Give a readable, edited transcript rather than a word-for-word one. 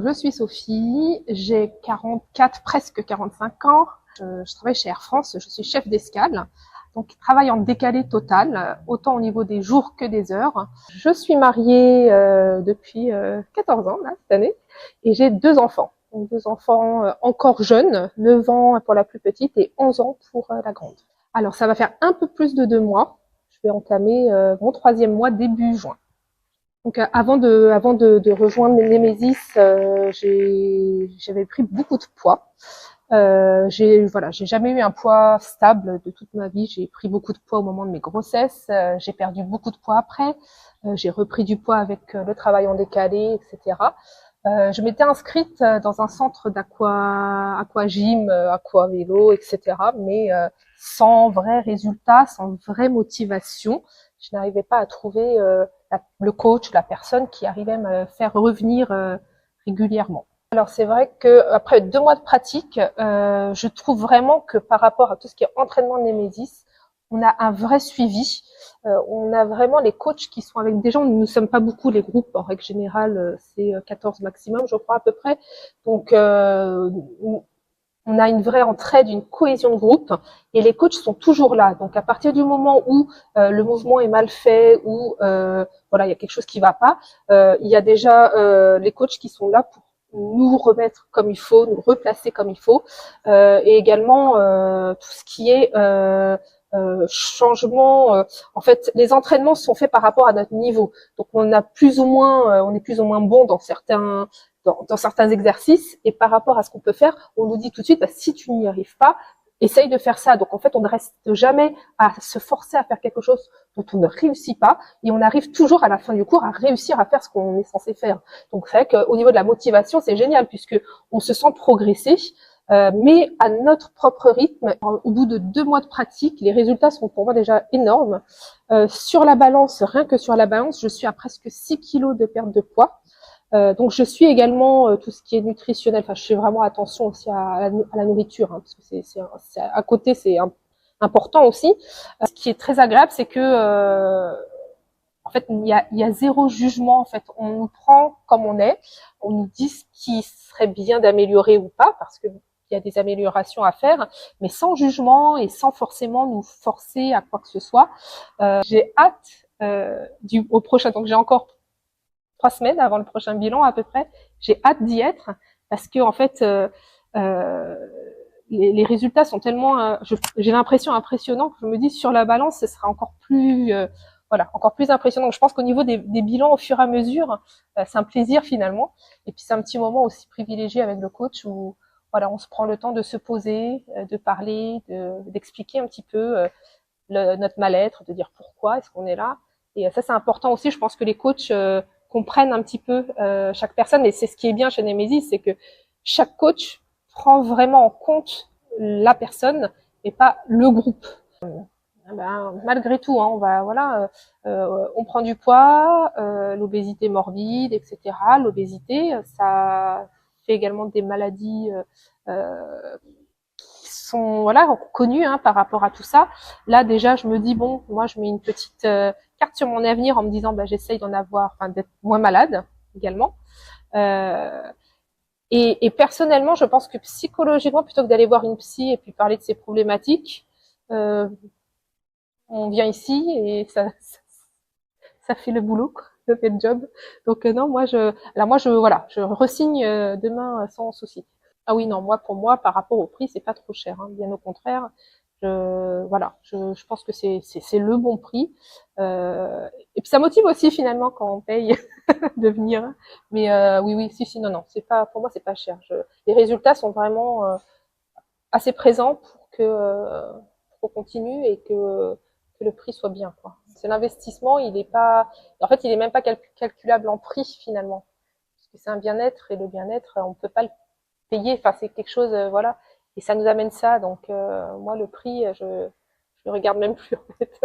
Je suis Sophie, j'ai 44, presque 45 ans. Je travaille chez Air France, je suis chef d'escale. Donc, je travaille en décalé total, autant au niveau des jours que des heures. Je suis mariée depuis 14 ans, là, cette année, et j'ai deux enfants. Donc, deux enfants encore jeunes, 9 ans pour la plus petite et 11 ans pour la grande. Alors, ça va faire un peu plus de 2 mois. Je vais entamer mon 3e mois début juin. Donc avant de rejoindre Nemesis, j'avais pris beaucoup de poids. J'ai jamais eu un poids stable de toute ma vie. J'ai pris beaucoup de poids au moment de mes grossesses. J'ai perdu beaucoup de poids après. J'ai repris du poids avec le travail en décalé, etc. Je m'étais inscrite dans un centre aquagym, aquavélo, etc. Mais sans vrai résultat, sans vraie motivation. Je n'arrivais pas à trouver le coach, la personne qui arrivait à me faire revenir régulièrement. Alors c'est vrai que après 2 mois de pratique, je trouve vraiment que par rapport à tout ce qui est entraînement de Nemesis, on a un vrai suivi. On a vraiment les coachs qui sont avec des gens. Nous ne sommes pas beaucoup les groupes. En règle générale, c'est 14 maximum, je crois à peu près. Donc on a une vraie entraide, une cohésion de groupe, et les coachs sont toujours là. Donc à partir du moment où le mouvement est mal fait, ou voilà, il y a quelque chose qui va pas, il y a déjà les coachs qui sont là pour nous remettre comme il faut, nous replacer comme il faut, et également tout ce qui est changement. En fait, les entraînements sont faits par rapport à notre niveau. Donc on a plus ou moins, on est plus ou moins bon dans certains exercices, et par rapport à ce qu'on peut faire, on nous dit tout de suite, bah, si tu n'y arrives pas, essaye de faire ça. Donc en fait, on ne reste jamais à se forcer à faire quelque chose dont on ne réussit pas, et on arrive toujours à la fin du cours à réussir à faire ce qu'on est censé faire. Donc c'est vrai qu'au niveau de la motivation, c'est génial, puisque on se sent progresser, mais à notre propre rythme. Au bout de 2 mois de pratique, les résultats sont pour moi déjà énormes. Sur la balance, rien que sur la balance, je suis à presque 6 kilos de perte de poids. Donc je suis également tout ce qui est nutritionnel. Enfin, je fais vraiment attention aussi à la nourriture, hein, parce que c'est à côté, c'est important aussi. Ce qui est très agréable, c'est que en fait, il y a zéro jugement. En fait, on nous prend comme on est. On nous dit ce qui serait bien d'améliorer ou pas, parce que il y a des améliorations à faire, mais sans jugement et sans forcément nous forcer à quoi que ce soit. J'ai hâte au prochain. Donc j'ai encore 3 semaines avant le prochain bilan à peu près. J'ai hâte d'y être, parce que en fait, euh, les résultats sont tellement, j'ai l'impression impressionnant, que je me dis sur la balance, ce sera encore plus, voilà, encore plus impressionnant. Donc, je pense qu'au niveau des bilans, au fur et à mesure, c'est un plaisir finalement. Et puis c'est un petit moment aussi privilégié avec le coach où voilà, on se prend le temps de se poser, de parler, d'expliquer un petit peu notre mal-être, de dire pourquoi est-ce qu'on est là. Et ça, c'est important aussi. Je pense que les coachs comprennent un petit peu chaque personne. Et c'est ce qui est bien chez Nemesis, c'est que chaque coach prend vraiment en compte la personne et pas le groupe. Ben, malgré tout, hein, on prend du poids, l'obésité morbide, etc. L'obésité, ça fait également des maladies qui sont voilà connues, hein, par rapport à tout ça. Là déjà, je me dis bon, moi je mets une petite carte sur mon avenir en me disant bah, j'essaye d'être moins malade également. Euh, et personnellement, je pense que psychologiquement, plutôt que d'aller voir une psy et puis parler de ses problématiques, euh, on vient ici et ça fait le boulot, quoi. Ça fait le job. Donc non, je resigne demain sans souci. Ah oui, non, pour moi, par rapport au prix, c'est pas trop cher, hein, bien au contraire. Je pense que c'est le bon prix. Et puis ça motive aussi finalement quand on paye de venir. Mais oui, si, non, c'est pas, pour moi, c'est pas cher. Les résultats sont vraiment assez présents pour qu'on continue et que le prix soit bien, quoi. C'est l'investissement, il est pas, en fait, il est même pas calculable en prix finalement, parce que c'est un bien-être, et le bien-être, on peut pas le payer. Enfin, c'est quelque chose, voilà, et ça nous amène ça. Donc moi, le prix, je le regarde même plus en fait.